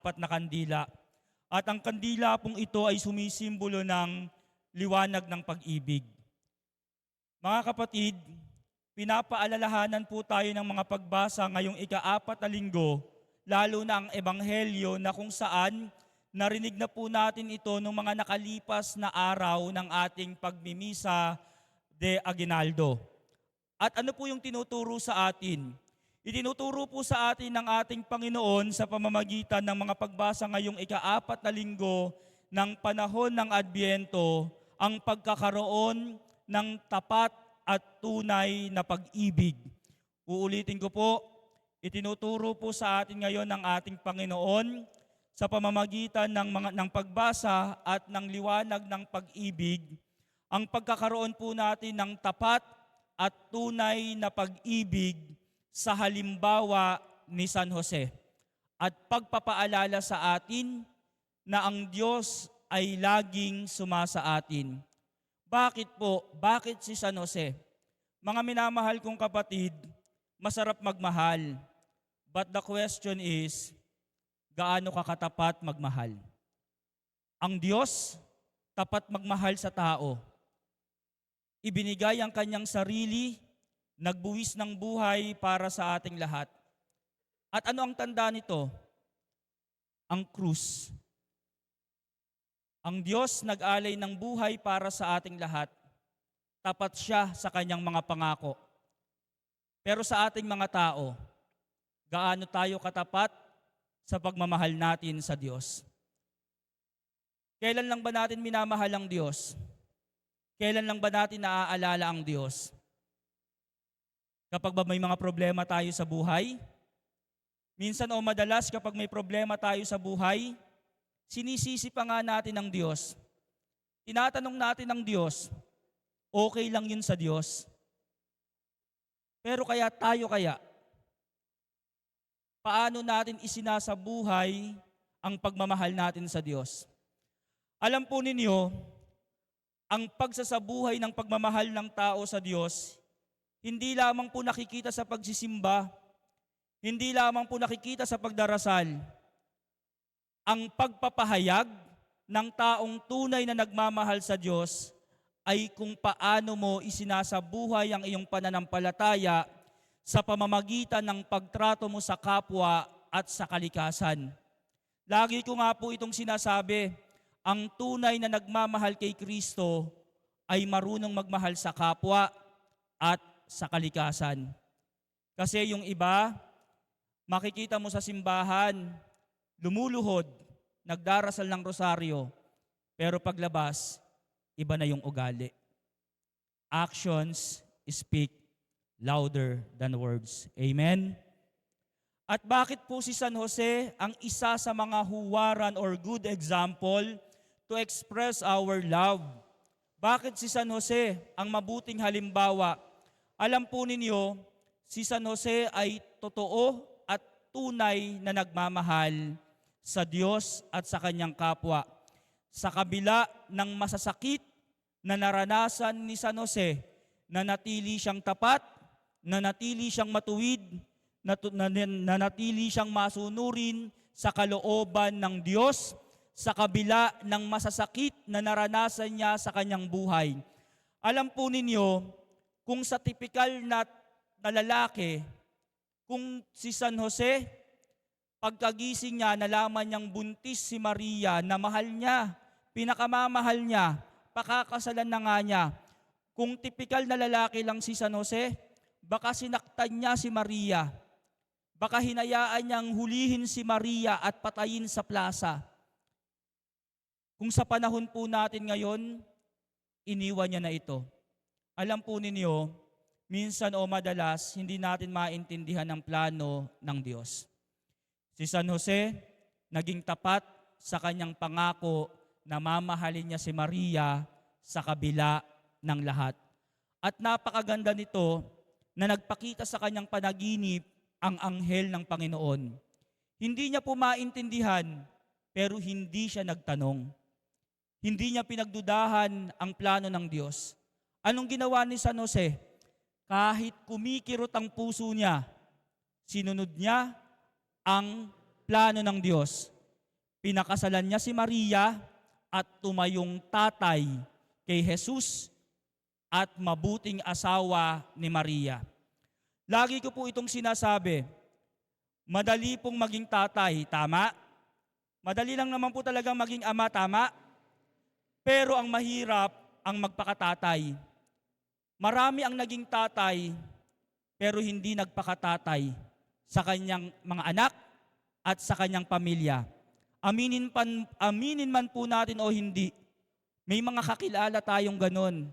apat na kandila. At ang kandila pong ito ay sumisimbolo ng liwanag ng pag-ibig. Mga kapatid, pinapaalalahanan po tayo ng mga pagbasa ngayong ika-4 na linggo, lalo na ang Ebanghelyo na kung saan narinig na po natin ito nung mga nakalipas na araw ng ating pagmimisa de Aguinaldo. At ano po yung tinuturo sa atin? Itinuturo po sa atin ng ating Panginoon sa pamamagitan ng mga pagbasa ngayong ika-4 na linggo ng panahon ng Adbyento ang pagkakaroon ng tapat at tunay na pag-ibig. Uulitin ko po, itinuturo po sa atin ngayon ng ating Panginoon sa pamamagitan ng pagbasa at ng liwanag ng pag-ibig, ang pagkakaroon po natin ng tapat at tunay na pag-ibig sa halimbawa ni San Jose at pagpapaalala sa atin na ang Diyos ay laging sumasa atin. Bakit po? Bakit si San Jose? Mga minamahal kong kapatid, masarap magmahal. But the question is, gaano ka katapat magmahal? Ang Diyos, tapat magmahal sa tao. Ibinigay ang kanyang sarili, nagbuwis ng buhay para sa ating lahat. At ano ang tanda nito? Ang krus. Ang Diyos nag-alay ng buhay para sa ating lahat. Tapat siya sa kanyang mga pangako. Pero sa ating mga tao, gaano tayo katapat sa pagmamahal natin sa Diyos? Kailan lang ba natin minamahal ang Diyos? Kailan lang ba natin naaalala ang Diyos? Kapag ba may mga problema tayo sa buhay? Minsan o madalas kapag may problema tayo sa buhay, sinisisi pa nga natin ang Diyos. Tinatanong natin ang Diyos, okay lang yun sa Diyos? Pero tayo kaya, paano natin isinasabuhay ang pagmamahal natin sa Diyos? Alam po ninyo, ang pagsasabuhay ng pagmamahal ng tao sa Diyos, hindi lamang po nakikita sa pagsisimba, hindi lamang po nakikita sa pagdarasal. Ang pagpapahayag ng taong tunay na nagmamahal sa Diyos ay kung paano mo isinasabuhay ang iyong pananampalataya sa pamamagitan ng pagtrato mo sa kapwa at sa kalikasan. Lagi ko nga po itong sinasabi, ang tunay na nagmamahal kay Kristo ay marunong magmahal sa kapwa at sa kalikasan. Kasi yung iba, makikita mo sa simbahan, lumuluhod, nagdarasal ng rosaryo, pero paglabas, iba na yung ugali. Actions speak louder than words. Amen? At bakit po si San Jose ang isa sa mga huwaran or good example to express our love? Bakit si San Jose ang mabuting halimbawa? Alam po ninyo, si San Jose ay totoo at tunay na nagmamahal sa Diyos at sa kanyang kapwa. Sa kabila ng masasakit na naranasan ni San Jose, nanatili siyang tapat, nanatili siyang matuwid, nanatili siyang masunurin sa kalooban ng Diyos, sa kabila ng masasakit na naranasan niya sa kanyang buhay. Alam po ninyo, kung sa tipikal na lalaki, kung si San Jose, pagkagising niya, nalaman niyang buntis si Maria na mahal niya, pinakamamahal niya, pakakasalan na nga niya. Kung tipikal na lalaki lang si San Jose, baka sinaktan niya si Maria. Baka hinayaan niyang hulihin si Maria at patayin sa plaza. Kung sa panahon po natin ngayon, iniwan niya na ito. Alam po ninyo, minsan o madalas, hindi natin maintindihan ang plano ng Diyos. Si San Jose, naging tapat sa kanyang pangako na mamahalin niya si Maria sa kabila ng lahat. At napakaganda nito na nagpakita sa kanyang panaginip ang anghel ng Panginoon. Hindi niya po maintindihan, pero hindi siya nagtanong. Hindi niya pinagdudahan ang plano ng Diyos. Anong ginawa ni San Jose? Kahit kumikirot ang puso niya, sinunod niya ang plano ng Diyos. Pinakasalan niya si Maria at tumayong tatay kay Jesus at mabuting asawa ni Maria. Lagi ko po itong sinasabi, madali pong maging tatay, tama? Madali lang naman po talagang maging ama, tama? Pero ang mahirap ang magpakatatay. Marami ang naging tatay, pero hindi nagpakatatay sa kanyang mga anak at sa kanyang pamilya. Aminin man po natin o hindi, may mga kakilala tayong ganon.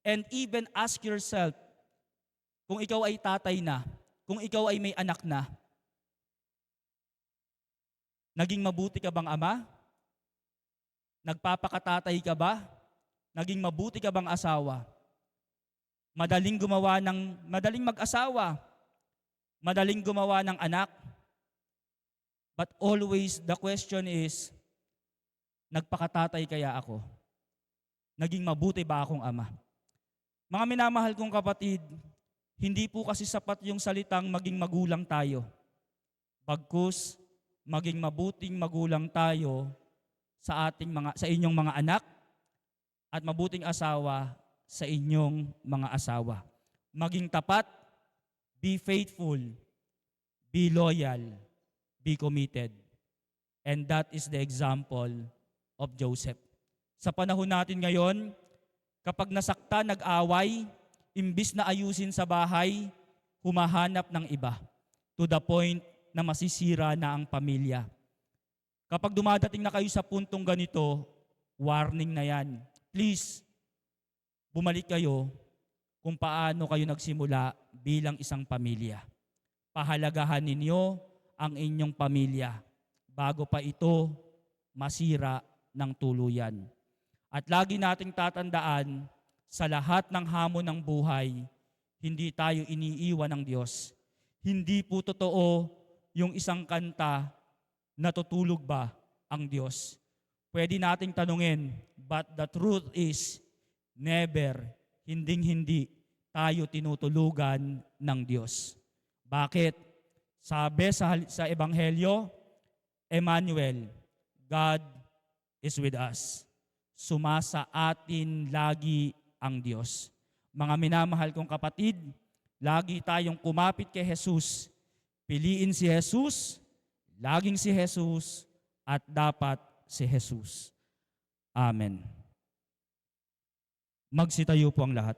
And even ask yourself, kung ikaw ay tatay na, kung ikaw ay may anak na, naging mabuti ka bang ama? Nagpapakatatay ka ba? Naging mabuti ka bang asawa? Madaling mag-asawa, madaling gumawa ng anak. But always the question is, nagpakatatay kaya ako? Naging mabuti ba akong ama? Mga minamahal kong kapatid, hindi po kasi sapat yung salitang maging magulang tayo. Bagkus, maging mabuting magulang tayo sa inyong mga anak at mabuting asawa sa inyong mga asawa. Maging tapat, be faithful, be loyal, be committed. And that is the example of Joseph. Sa panahon natin ngayon, kapag nasakta, nag-away, imbis na ayusin sa bahay, humahanap ng iba. To the point na masisira na ang pamilya. Kapag dumadating na kayo sa puntong ganito, warning na yan. Please, bumalik kayo kung paano kayo nagsimula bilang isang pamilya. Pahalagahan ninyo ang inyong pamilya bago pa ito masira ng tuluyan. At lagi nating tatandaan, sa lahat ng hamon ng buhay, hindi tayo iniiwan ng Diyos. Hindi po totoo yung isang kanta, natutulog ba ang Diyos? Pwede nating tanungin, but the truth is, never, hinding-hindi tayo tinutulugan ng Diyos. Bakit? Sabi sa Ebanghelyo, Emmanuel, God is with us. Sumasa atin lagi ang Diyos. Mga minamahal kong kapatid, lagi tayong kumapit kay Jesus. Piliin si Jesus, laging si Jesus, at dapat si Jesus. Amen. Magsitayo po ang lahat.